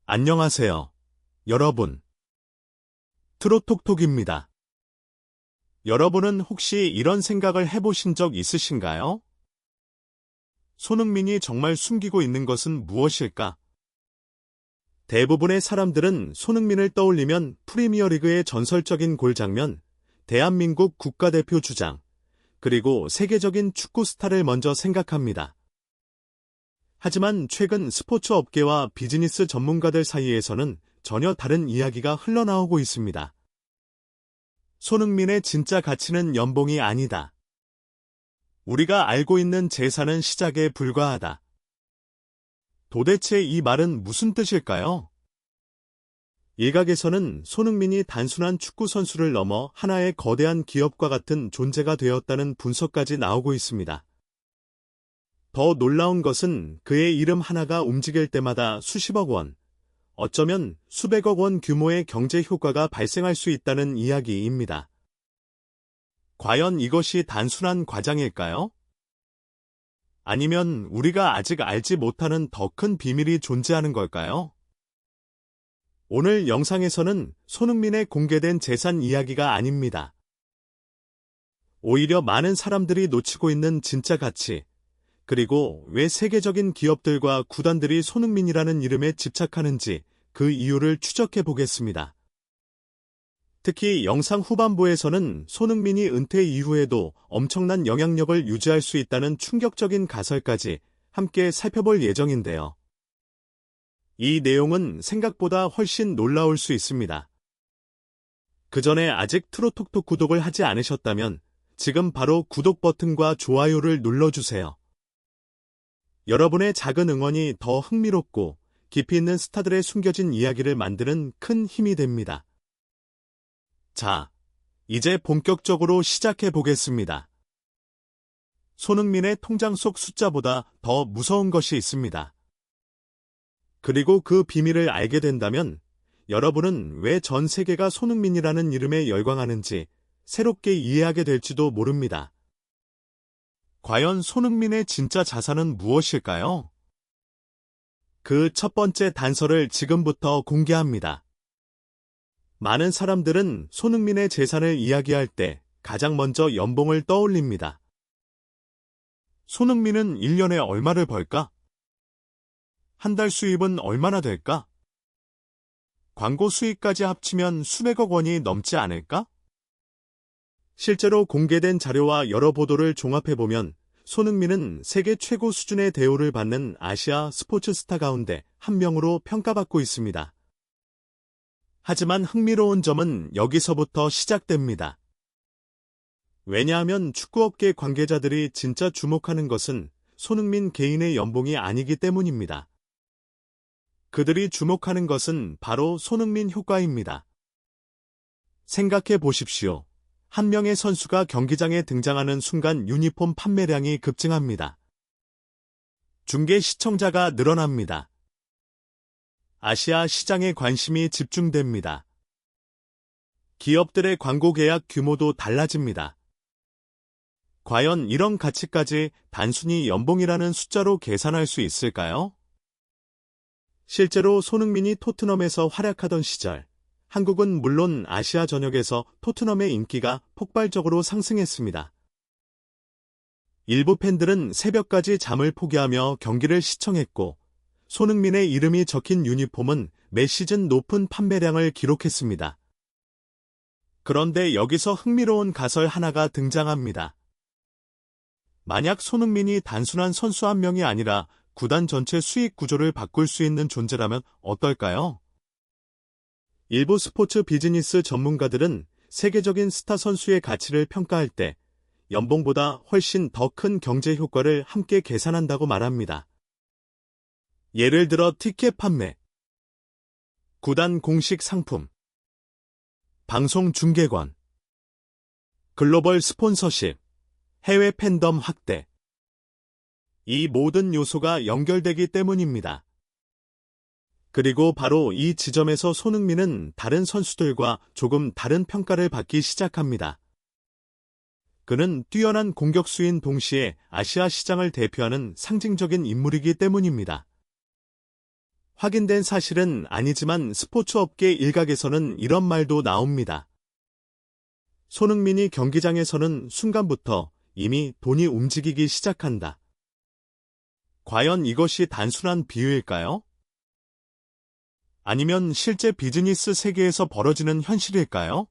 안녕하세요, 여러분. 트로톡톡입니다. 여러분은 혹시 이런 생각을 해보신 적 있으신가요? 손흥민이 정말 숨기고 있는 것은 무엇일까? 대부분의 사람들은 손흥민을 떠올리면 프리미어리그의 전설적인 골 장면, 대한민국 국가대표 주장, 그리고 세계적인 축구 스타를 먼저 생각합니다. 하지만 최근 스포츠 업계와 비즈니스 전문가들 사이에서는 전혀 다른 이야기가 흘러나오고 있습니다. 손흥민의 진짜 가치는 연봉이 아니다. 우리가 알고 있는 재산은 시작에 불과하다. 도대체 이 말은 무슨 뜻일까요? 일각에서는 손흥민이 단순한 축구 선수를 넘어 하나의 거대한 기업과 같은 존재가 되었다는 분석까지 나오고 있습니다. 더 놀라운 것은 그의 이름 하나가 움직일 때마다 수십억 원, 어쩌면 수백억 원 규모의 경제 효과가 발생할 수 있다는 이야기입니다. 과연 이것이 단순한 과장일까요? 아니면 우리가 아직 알지 못하는 더 큰 비밀이 존재하는 걸까요? 오늘 영상에서는 손흥민의 공개된 재산 이야기가 아닙니다. 오히려 많은 사람들이 놓치고 있는 진짜 가치, 그리고 왜 세계적인 기업들과 구단들이 손흥민이라는 이름에 집착하는지 그 이유를 추적해 보겠습니다. 특히 영상 후반부에서는 손흥민이 은퇴 이후에도 엄청난 영향력을 유지할 수 있다는 충격적인 가설까지 함께 살펴볼 예정인데요. 이 내용은 생각보다 훨씬 놀라울 수 있습니다. 그 전에 아직 트로톡톡 구독을 하지 않으셨다면 지금 바로 구독 버튼과 좋아요를 눌러주세요. 여러분의 작은 응원이 더 흥미롭고 깊이 있는 스타들의 숨겨진 이야기를 만드는 큰 힘이 됩니다. 자, 이제 본격적으로 시작해 보겠습니다. 손흥민의 통장 속 숫자보다 더 무서운 것이 있습니다. 그리고 그 비밀을 알게 된다면 여러분은 왜 전 세계가 손흥민이라는 이름에 열광하는지 새롭게 이해하게 될지도 모릅니다. 과연 손흥민의 진짜 자산은 무엇일까요? 그 첫 번째 단서를 지금부터 공개합니다. 많은 사람들은 손흥민의 재산을 이야기할 때 가장 먼저 연봉을 떠올립니다. 손흥민은 1년에 얼마를 벌까? 한 달 수입은 얼마나 될까? 광고 수익까지 합치면 수백억 원이 넘지 않을까? 실제로 공개된 자료와 여러 보도를 종합해보면 손흥민은 세계 최고 수준의 대우를 받는 아시아 스포츠 스타 가운데 한 명으로 평가받고 있습니다. 하지만 흥미로운 점은 여기서부터 시작됩니다. 왜냐하면 축구업계 관계자들이 진짜 주목하는 것은 손흥민 개인의 연봉이 아니기 때문입니다. 그들이 주목하는 것은 바로 손흥민 효과입니다. 생각해 보십시오. 한 명의 선수가 경기장에 등장하는 순간 유니폼 판매량이 급증합니다. 중계 시청자가 늘어납니다. 아시아 시장에 관심이 집중됩니다. 기업들의 광고 계약 규모도 달라집니다. 과연 이런 가치까지 단순히 연봉이라는 숫자로 계산할 수 있을까요? 실제로 손흥민이 토트넘에서 활약하던 시절, 한국은 물론 아시아 전역에서 토트넘의 인기가 폭발적으로 상승했습니다. 일부 팬들은 새벽까지 잠을 포기하며 경기를 시청했고, 손흥민의 이름이 적힌 유니폼은 매 시즌 높은 판매량을 기록했습니다. 그런데 여기서 흥미로운 가설 하나가 등장합니다. 만약 손흥민이 단순한 선수 한 명이 아니라 구단 전체 수익 구조를 바꿀 수 있는 존재라면 어떨까요? 일부 스포츠 비즈니스 전문가들은 세계적인 스타 선수의 가치를 평가할 때 연봉보다 훨씬 더 큰 경제 효과를 함께 계산한다고 말합니다. 예를 들어 티켓 판매, 구단 공식 상품, 방송 중계권, 글로벌 스폰서십, 해외 팬덤 확대. 이 모든 요소가 연결되기 때문입니다. 그리고 바로 이 지점에서 손흥민은 다른 선수들과 조금 다른 평가를 받기 시작합니다. 그는 뛰어난 공격수인 동시에 아시아 시장을 대표하는 상징적인 인물이기 때문입니다. 확인된 사실은 아니지만 스포츠업계 일각에서는 이런 말도 나옵니다. 손흥민이 경기장에 서는 순간부터 이미 돈이 움직이기 시작한다. 과연 이것이 단순한 비유일까요? 아니면 실제 비즈니스 세계에서 벌어지는 현실일까요?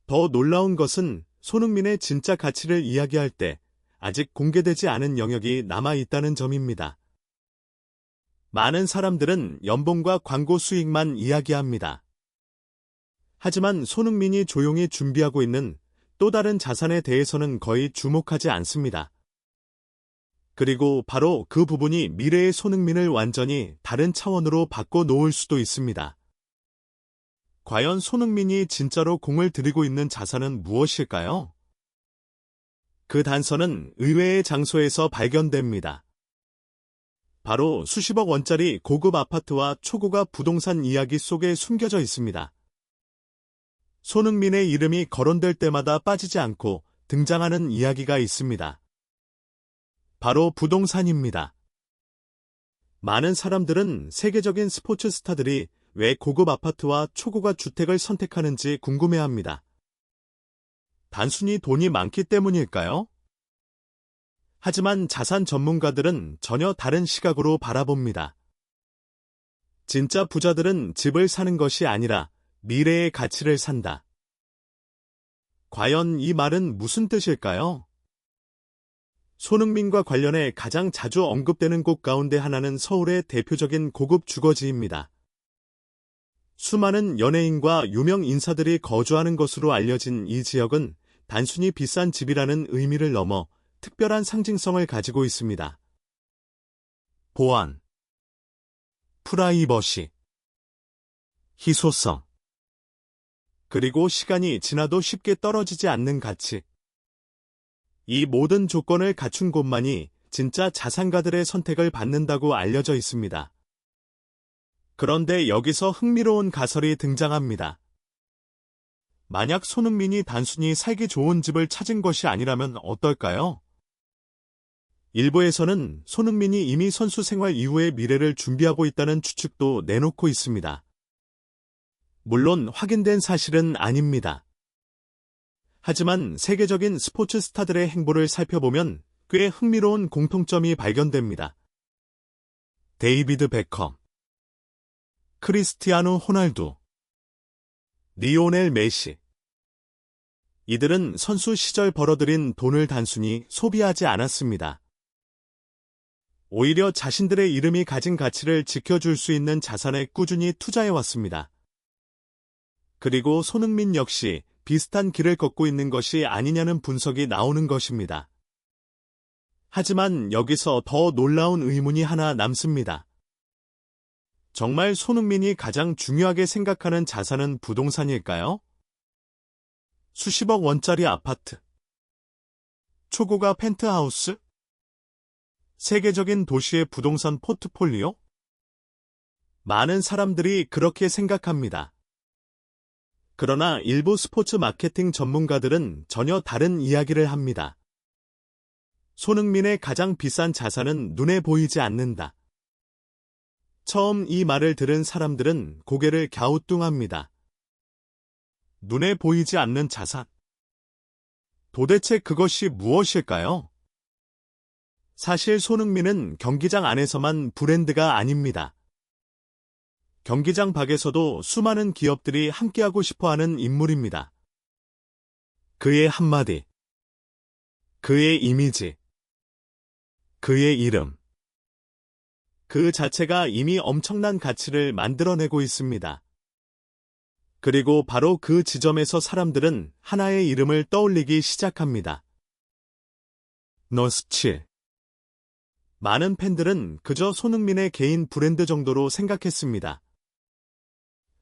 더 놀라운 것은 손흥민의 진짜 가치를 이야기할 때 아직 공개되지 않은 영역이 남아있다는 점입니다. 많은 사람들은 연봉과 광고 수익만 이야기합니다. 하지만 손흥민이 조용히 준비하고 있는 또 다른 자산에 대해서는 거의 주목하지 않습니다. 그리고 바로 그 부분이 미래의 손흥민을 완전히 다른 차원으로 바꿔 놓을 수도 있습니다. 과연 손흥민이 진짜로 공을 들이고 있는 자산은 무엇일까요? 그 단서는 의외의 장소에서 발견됩니다. 바로 수십억 원짜리 고급 아파트와 초고가 부동산 이야기 속에 숨겨져 있습니다. 손흥민의 이름이 거론될 때마다 빠지지 않고 등장하는 이야기가 있습니다. 바로 부동산입니다. 많은 사람들은 세계적인 스포츠 스타들이 왜 고급 아파트와 초고가 주택을 선택하는지 궁금해합니다. 단순히 돈이 많기 때문일까요? 하지만 자산 전문가들은 전혀 다른 시각으로 바라봅니다. 진짜 부자들은 집을 사는 것이 아니라 미래의 가치를 산다. 과연 이 말은 무슨 뜻일까요? 손흥민과 관련해 가장 자주 언급되는 곳 가운데 하나는 서울의 대표적인 고급 주거지입니다. 수많은 연예인과 유명 인사들이 거주하는 것으로 알려진 이 지역은 단순히 비싼 집이라는 의미를 넘어 특별한 상징성을 가지고 있습니다. 보안, 프라이버시, 희소성, 그리고 시간이 지나도 쉽게 떨어지지 않는 가치. 이 모든 조건을 갖춘 곳만이 진짜 자산가들의 선택을 받는다고 알려져 있습니다. 그런데 여기서 흥미로운 가설이 등장합니다. 만약 손흥민이 단순히 살기 좋은 집을 찾은 것이 아니라면 어떨까요? 일부에서는 손흥민이 이미 선수 생활 이후의 미래를 준비하고 있다는 추측도 내놓고 있습니다. 물론 확인된 사실은 아닙니다. 하지만 세계적인 스포츠 스타들의 행보를 살펴보면 꽤 흥미로운 공통점이 발견됩니다. 데이비드 베컴, 크리스티아누 호날두, 리오넬 메시. 이들은 선수 시절 벌어들인 돈을 단순히 소비하지 않았습니다. 오히려 자신들의 이름이 가진 가치를 지켜줄 수 있는 자산에 꾸준히 투자해왔습니다. 그리고 손흥민 역시 비슷한 길을 걷고 있는 것이 아니냐는 분석이 나오는 것입니다. 하지만 여기서 더 놀라운 의문이 하나 남습니다. 정말 손흥민이 가장 중요하게 생각하는 자산은 부동산일까요? 수십억 원짜리 아파트, 초고가 펜트하우스, 세계적인 도시의 부동산 포트폴리오? 많은 사람들이 그렇게 생각합니다. 그러나 일부 스포츠 마케팅 전문가들은 전혀 다른 이야기를 합니다. 손흥민의 가장 비싼 자산은 눈에 보이지 않는다. 처음 이 말을 들은 사람들은 고개를 갸우뚱합니다. 눈에 보이지 않는 자산. 도대체 그것이 무엇일까요? 사실 손흥민은 경기장 안에서만 브랜드가 아닙니다. 경기장 밖에서도 수많은 기업들이 함께하고 싶어하는 인물입니다. 그의 한마디, 그의 이미지, 그의 이름. 그 자체가 이미 엄청난 가치를 만들어내고 있습니다. 그리고 바로 그 지점에서 사람들은 하나의 이름을 떠올리기 시작합니다. 노스칠. 많은 팬들은 그저 손흥민의 개인 브랜드 정도로 생각했습니다.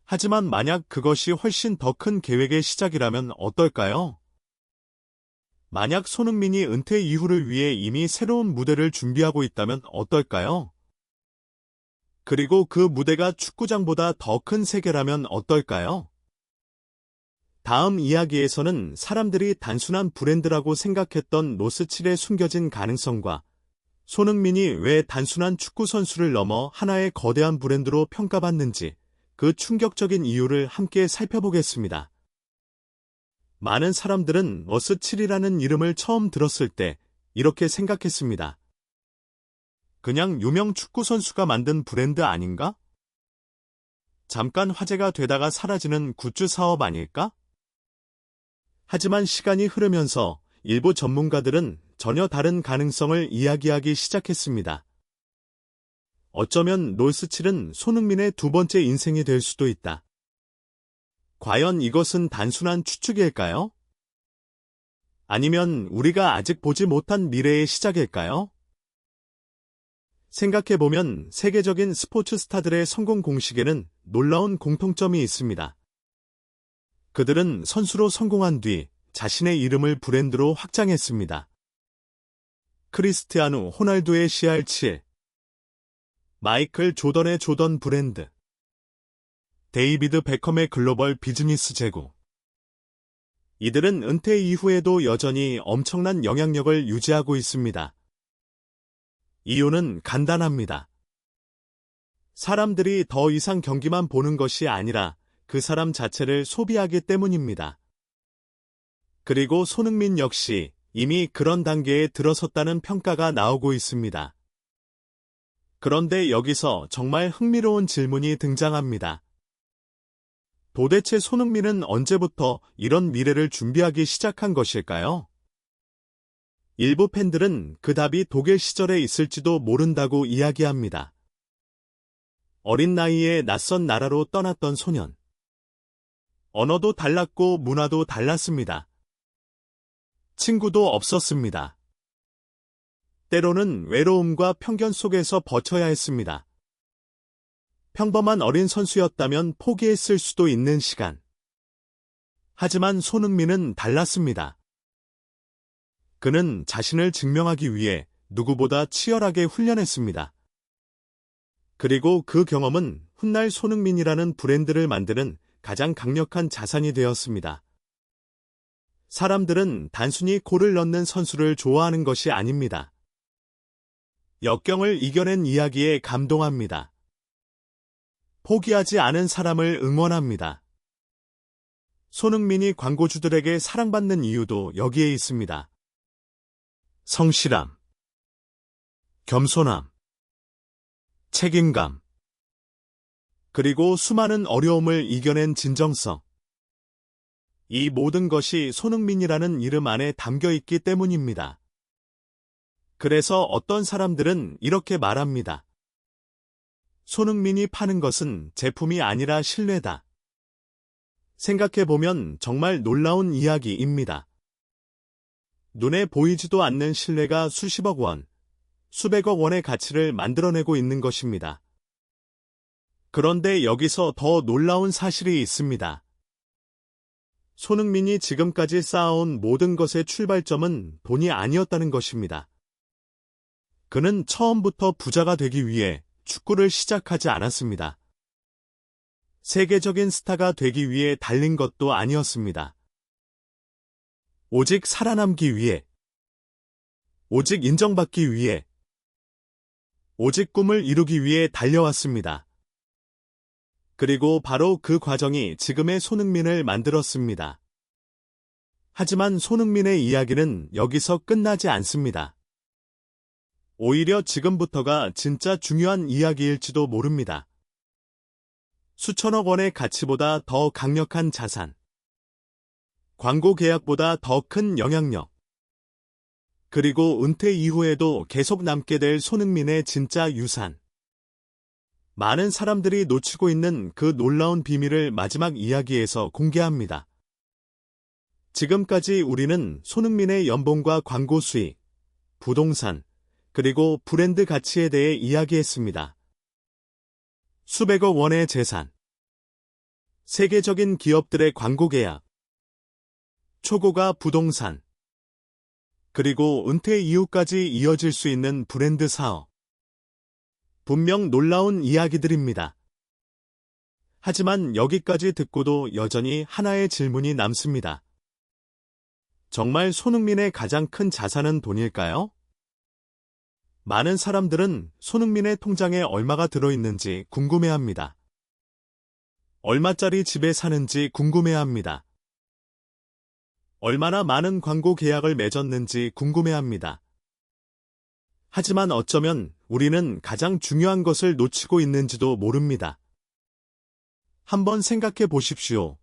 하지만 만약 그것이 훨씬 더 큰 계획의 시작이라면 어떨까요? 만약 손흥민이 은퇴 이후를 위해 이미 새로운 무대를 준비하고 있다면 어떨까요? 그리고 그 무대가 축구장보다 더 큰 세계라면 어떨까요? 다음 이야기에서는 사람들이 단순한 브랜드라고 생각했던 로스칠의 숨겨진 가능성과 손흥민이 왜 단순한 축구 선수를 넘어 하나의 거대한 브랜드로 평가받는지 그 충격적인 이유를 함께 살펴보겠습니다. 많은 사람들은 머스7이라는 이름을 처음 들었을 때 이렇게 생각했습니다. 그냥 유명 축구 선수가 만든 브랜드 아닌가? 잠깐 화제가 되다가 사라지는 굿즈 사업 아닐까? 하지만 시간이 흐르면서 일부 전문가들은 전혀 다른 가능성을 이야기하기 시작했습니다. 어쩌면 롤스7은 손흥민의 두 번째 인생이 될 수도 있다. 과연 이것은 단순한 추측일까요? 아니면 우리가 아직 보지 못한 미래의 시작일까요? 생각해보면 세계적인 스포츠 스타들의 성공 공식에는 놀라운 공통점이 있습니다. 그들은 선수로 성공한 뒤 자신의 이름을 브랜드로 확장했습니다. 크리스티아누 호날두의 CR7, 마이클 조던의 조던 브랜드, 데이비드 베컴의 글로벌 비즈니스 제고. 이들은 은퇴 이후에도 여전히 엄청난 영향력을 유지하고 있습니다. 이유는 간단합니다. 사람들이 더 이상 경기만 보는 것이 아니라 그 사람 자체를 소비하기 때문입니다. 그리고 손흥민 역시 이미 그런 단계에 들어섰다는 평가가 나오고 있습니다. 그런데 여기서 정말 흥미로운 질문이 등장합니다. 도대체 손흥민은 언제부터 이런 미래를 준비하기 시작한 것일까요? 일부 팬들은 그 답이 독일 시절에 있을지도 모른다고 이야기합니다. 어린 나이에 낯선 나라로 떠났던 소년. 언어도 달랐고 문화도 달랐습니다. 친구도 없었습니다. 때로는 외로움과 편견 속에서 버텨야 했습니다. 평범한 어린 선수였다면 포기했을 수도 있는 시간. 하지만 손흥민은 달랐습니다. 그는 자신을 증명하기 위해 누구보다 치열하게 훈련했습니다. 그리고 그 경험은 훗날 손흥민이라는 브랜드를 만드는 가장 강력한 자산이 되었습니다. 사람들은 단순히 골을 넣는 선수를 좋아하는 것이 아닙니다. 역경을 이겨낸 이야기에 감동합니다. 포기하지 않은 사람을 응원합니다. 손흥민이 광고주들에게 사랑받는 이유도 여기에 있습니다. 성실함, 겸손함, 책임감, 그리고 수많은 어려움을 이겨낸 진정성. 이 모든 것이 손흥민이라는 이름 안에 담겨 있기 때문입니다. 그래서 어떤 사람들은 이렇게 말합니다. 손흥민이 파는 것은 제품이 아니라 신뢰다. 생각해보면 정말 놀라운 이야기입니다. 눈에 보이지도 않는 신뢰가 수십억 원, 수백억 원의 가치를 만들어내고 있는 것입니다. 그런데 여기서 더 놀라운 사실이 있습니다. 손흥민이 지금까지 쌓아온 모든 것의 출발점은 돈이 아니었다는 것입니다. 그는 처음부터 부자가 되기 위해 축구를 시작하지 않았습니다. 세계적인 스타가 되기 위해 달린 것도 아니었습니다. 오직 살아남기 위해, 오직 인정받기 위해, 오직 꿈을 이루기 위해 달려왔습니다. 그리고 바로 그 과정이 지금의 손흥민을 만들었습니다. 하지만 손흥민의 이야기는 여기서 끝나지 않습니다. 오히려 지금부터가 진짜 중요한 이야기일지도 모릅니다. 수천억 원의 가치보다 더 강력한 자산, 광고 계약보다 더 큰 영향력, 그리고 은퇴 이후에도 계속 남게 될 손흥민의 진짜 유산. 많은 사람들이 놓치고 있는 그 놀라운 비밀을 마지막 이야기에서 공개합니다. 지금까지 우리는 손흥민의 연봉과 광고 수익, 부동산, 그리고 브랜드 가치에 대해 이야기했습니다. 수백억 원의 재산, 세계적인 기업들의 광고 계약, 초고가 부동산, 그리고 은퇴 이후까지 이어질 수 있는 브랜드 사업. 분명 놀라운 이야기들입니다. 하지만 여기까지 듣고도 여전히 하나의 질문이 남습니다. 정말 손흥민의 가장 큰 자산은 돈일까요? 많은 사람들은 손흥민의 통장에 얼마가 들어있는지 궁금해합니다. 얼마짜리 집에 사는지 궁금해합니다. 얼마나 많은 광고 계약을 맺었는지 궁금해합니다. 하지만 어쩌면 우리는 가장 중요한 것을 놓치고 있는지도 모릅니다. 한번 생각해 보십시오.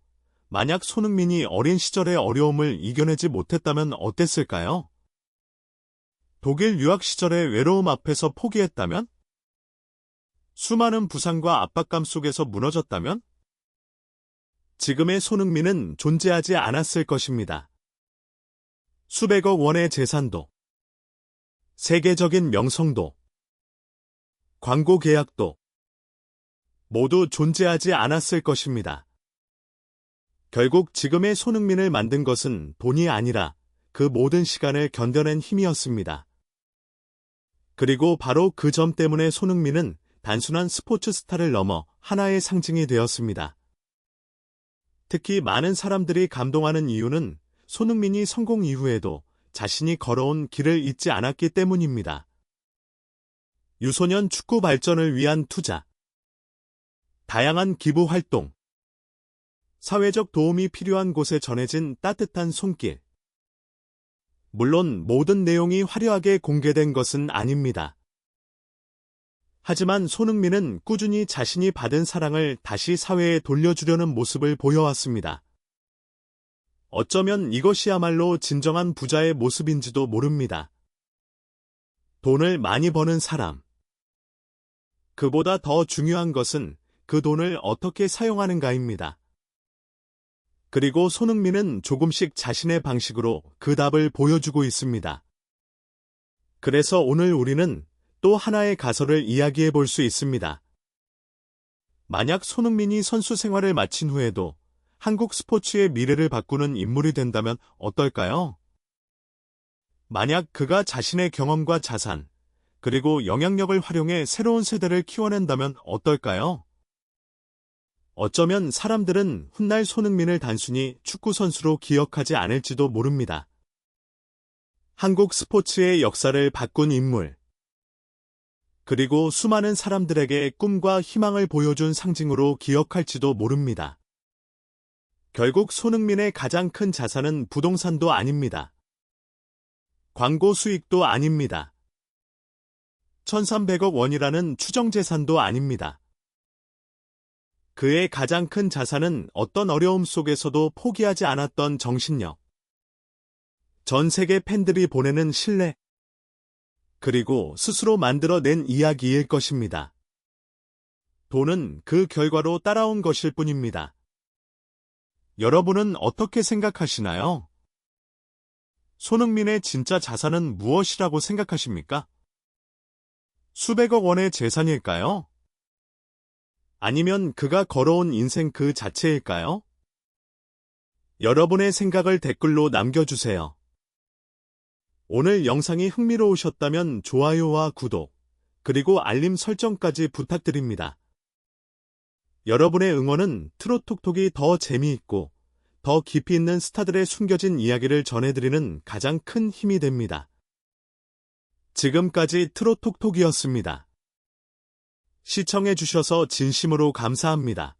만약 손흥민이 어린 시절의 어려움을 이겨내지 못했다면 어땠을까요? 독일 유학 시절의 외로움 앞에서 포기했다면? 수많은 부상과 압박감 속에서 무너졌다면? 지금의 손흥민은 존재하지 않았을 것입니다. 수백억 원의 재산도, 세계적인 명성도, 광고 계약도 모두 존재하지 않았을 것입니다. 결국 지금의 손흥민을 만든 것은 돈이 아니라 그 모든 시간을 견뎌낸 힘이었습니다. 그리고 바로 그 점 때문에 손흥민은 단순한 스포츠 스타를 넘어 하나의 상징이 되었습니다. 특히 많은 사람들이 감동하는 이유는 손흥민이 성공 이후에도 자신이 걸어온 길을 잊지 않았기 때문입니다. 유소년 축구 발전을 위한 투자, 다양한 기부 활동, 사회적 도움이 필요한 곳에 전해진 따뜻한 손길. 물론 모든 내용이 화려하게 공개된 것은 아닙니다. 하지만 손흥민은 꾸준히 자신이 받은 사랑을 다시 사회에 돌려주려는 모습을 보여왔습니다. 어쩌면 이것이야말로 진정한 부자의 모습인지도 모릅니다. 돈을 많이 버는 사람. 그보다 더 중요한 것은 그 돈을 어떻게 사용하는가입니다. 그리고 손흥민은 조금씩 자신의 방식으로 그 답을 보여주고 있습니다. 그래서 오늘 우리는 또 하나의 가설을 이야기해 볼 수 있습니다. 만약 손흥민이 선수 생활을 마친 후에도 한국 스포츠의 미래를 바꾸는 인물이 된다면 어떨까요? 만약 그가 자신의 경험과 자산, 그리고 영향력을 활용해 새로운 세대를 키워낸다면 어떨까요? 어쩌면 사람들은 훗날 손흥민을 단순히 축구 선수로 기억하지 않을지도 모릅니다. 한국 스포츠의 역사를 바꾼 인물, 그리고 수많은 사람들에게 꿈과 희망을 보여준 상징으로 기억할지도 모릅니다. 결국 손흥민의 가장 큰 자산은 부동산도 아닙니다. 광고 수익도 아닙니다. 1,300억 원이라는 추정 재산도 아닙니다. 그의 가장 큰 자산은 어떤 어려움 속에서도 포기하지 않았던 정신력, 전 세계 팬들이 보내는 신뢰, 그리고 스스로 만들어낸 이야기일 것입니다. 돈은 그 결과로 따라온 것일 뿐입니다. 여러분은 어떻게 생각하시나요? 손흥민의 진짜 자산은 무엇이라고 생각하십니까? 수백억 원의 재산일까요? 아니면 그가 걸어온 인생 그 자체일까요? 여러분의 생각을 댓글로 남겨주세요. 오늘 영상이 흥미로우셨다면 좋아요와 구독, 그리고 알림 설정까지 부탁드립니다. 여러분의 응원은 트롯톡톡이 더 재미있고 더 깊이 있는 스타들의 숨겨진 이야기를 전해드리는 가장 큰 힘이 됩니다. 지금까지 트롯톡톡이었습니다. 시청해주셔서 진심으로 감사합니다.